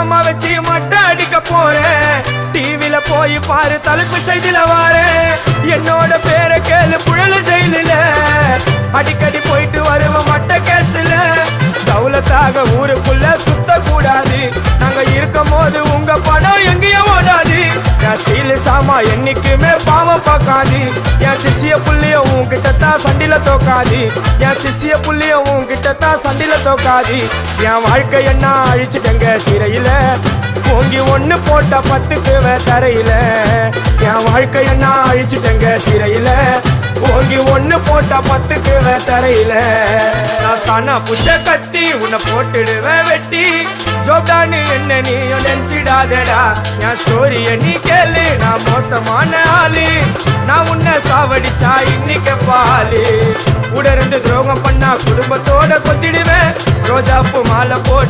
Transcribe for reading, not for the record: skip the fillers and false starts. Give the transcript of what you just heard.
சாமா வச்சு மட்டை அடிக்க போறேன். டிவில போய் பாரு தலைப்பு செய்தில வாரேன். என்னோட பேரை கேளு புழல ஜெயிலில அடிக்கடி போயிட்டு வருவோம் மட்ட கேஸ்ல. தௌலத்தாக ஊருக்குள்ள சுத்த கூடாது. நாங்க இருக்கும் போது உங்க பணம் எங்கேயும் ஓடாது. என் ஸ்டீல் சாமா என்னைக்குமே பாவம் பார்க்காது. என் சிசிய புள்ளிய உன்கிட்ட தான் சண்டில தோக்காது. என் சிசிய புள்ளிய உன்கிட்ட தான் சண்டில தோக்காது. என் வாழ்க்கை என்ன அழிச்சுட்டங்க சிறையில ஓங்கி ஒண்ணு போட்ட 10க்கு தரையில. என் வாழ்க்கை என்ன அழிச்சுட்டங்க சிறையில ஓங்கி ஒண்ணு போட்ட 10க்கு தரையில. நான் தானா புஷ கத்தி உன்னை போட்டுடுவேன் வெட்டி. ஜோப்டானு என்ன நீ நினைச்சிடாதடா. என் ஸ்டோரிய நீ கேளு. நான் மோசமான ஆளு. நான் உன்னை சாவடிச்சா இன்னைக்கு பாலு. கூட 2 துரோகம் பண்ணா குடும்பத்தோட கொத்திடுவேன். ரோஜாப்பு மாலை போட்டு